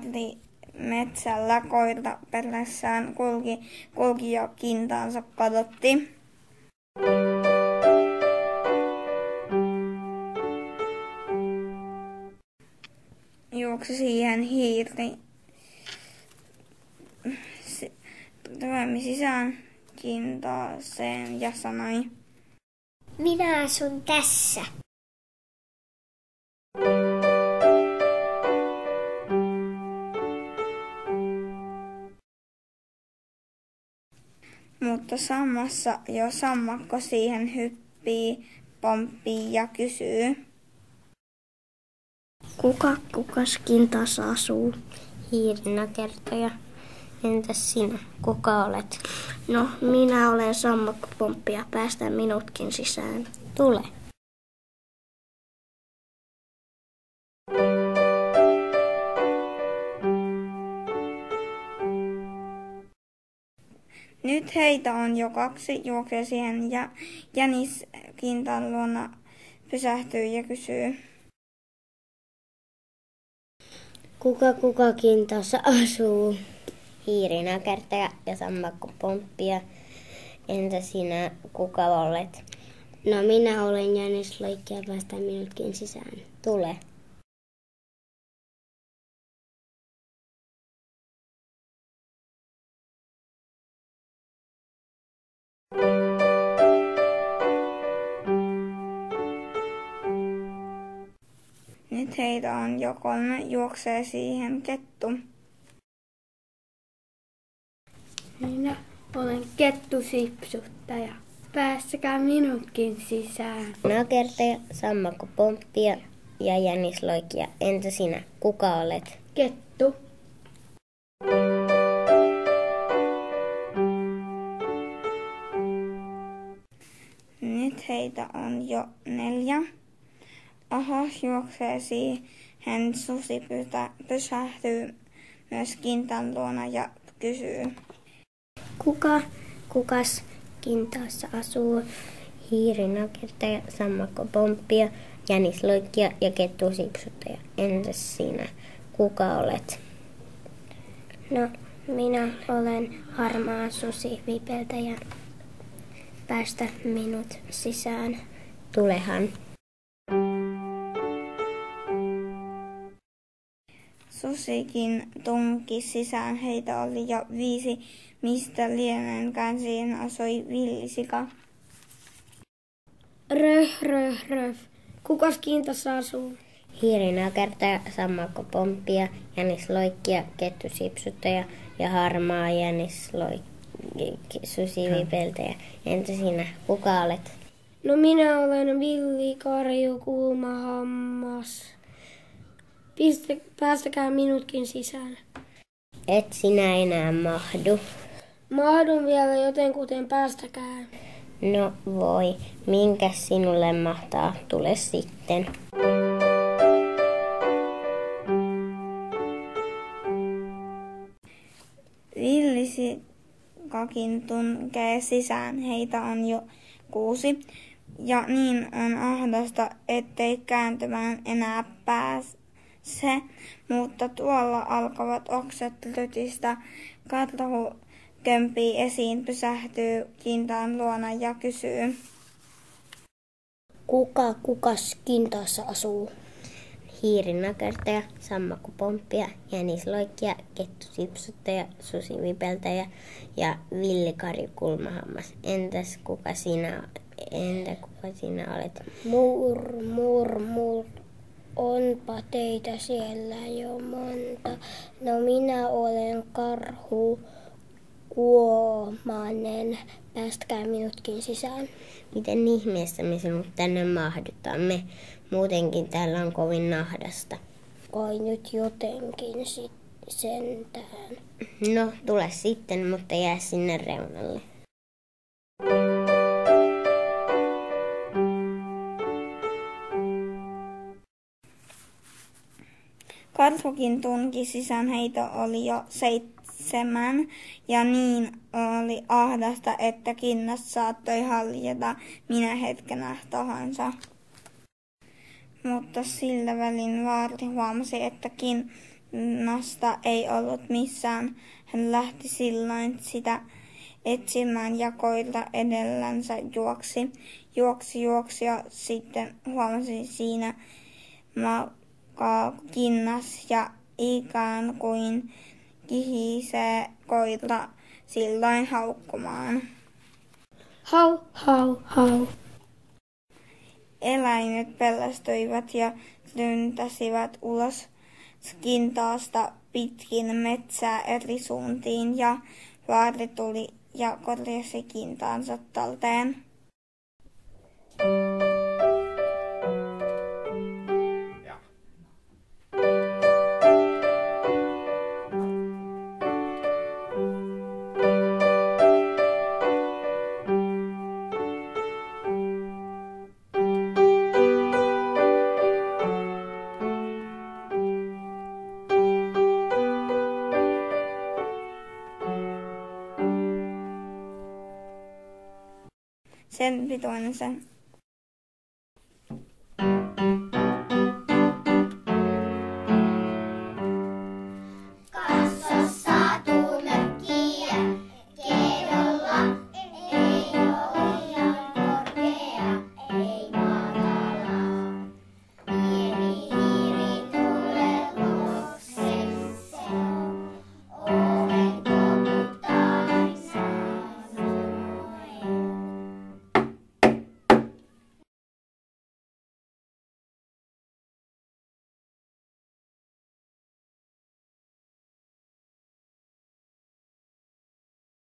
vaarti metsällä koira perässään kulki ja kintaansa kadotti. Juoksi siihen hiiri. Toimi sisään kintaaseen ja sanoi: Minä asun tässä. Mutta samassa jo sammakko siihen hyppii, pomppii ja kysyy: Kukas kintaassa asuu? Hiirinakertoja. Entäs sinä? Kuka olet? No, minä olen sammakkopomppi, päästä minutkin sisään. Tule. Nyt heitä on jo 2, juoksee siihen ja jänis kintaan luona pysähtyy ja kysyy: Kuka kintaassa asuu? Hiirinakertoja ja sammakkopomppia. Entä sinä, kuka olet? No, minä olen jänisloikki, päästä minutkin sisään. Tule. Nyt heitä on jo 3, juoksee siihen kettu. Minä olen kettusipsuttaja. Päästäkää minutkin sisään. Nakertaja, sammakkopomppia ja jänisloikkia. Entä sinä, kuka olet? Kettu. Nyt heitä on jo 4. Oho, juoksee siihen susi pysähtyy myös kintaan luona ja kysyy: Kukas kintaassa asuu? Hiirinakertaja, sammakkopomppia, jänisloikkia ja kettusipsuttaja. Entäs sinä, kuka olet? No, minä olen harmaa susivipeltäjä. Päästä minut sisään. Tulehan. Susikin tunki sisään, heitä oli jo 5, mistä lienenkään siihen asui villisika. Röh. Kukas kintaassa asuu? Hiirinakertaja, sammakkopomppia, jänisloikkia, kettusipsuttaja ja harmaa susivipeltäjä. Entä sinä, kuka olet? No, minä olen villikarju kulmahammas. Päästäkää minutkin sisään. Et sinä enää mahdu. Mahdun vielä jotenkuten, päästäkää. No voi, minkäs sinulle mahtaa, tule sitten. Villisikakin tunkee sisään, heitä on jo 6. Ja niin on ahdasta, ettei kääntymään enää pääse. Mutta tuolla alkavat oksat lytistä. Karhu kömpii esiin, pysähtyy kintaan luona ja kysyy: Kukas kintaassa asuu? Hiirinakertaja, sammakkopomppia, jänisloikkia, kettusipsuttaja, susivipeltäjä ja villikarju kulmahammas. Entä kuka sinä olet? Mur. Onpa teitä siellä jo monta. No, minä olen karhu kuomanen. Päästäkää minutkin sisään. Miten ihmeessä me sinut tänne mahdutaan? Muutenkin täällä on kovin nahdasta. Kai nyt jotenkin sentään. No, tule sitten, mutta jää sinne reunalle. Karhukin tunki sisään, heitä oli jo 7, ja niin oli ahdasta, että kinnat saattoi haljeta minä hetkenä tahansa. Mutta sillä välin vaarti huomasi, että Nasta ei ollut missään. Hän lähti silloin sitä etsimään ja koira edellänsä juoksi ja sitten huomasi siinä makaa kinnas ja ikään kuin kihisee koira silloin haukkumaan. Hau, hau, hau. Eläimet pelästyivät ja ryntäsivät ulos kintaasta pitkin metsää eri suuntiin ja vaari tuli ja korjasi kintaansa talteen. Sen pituinen se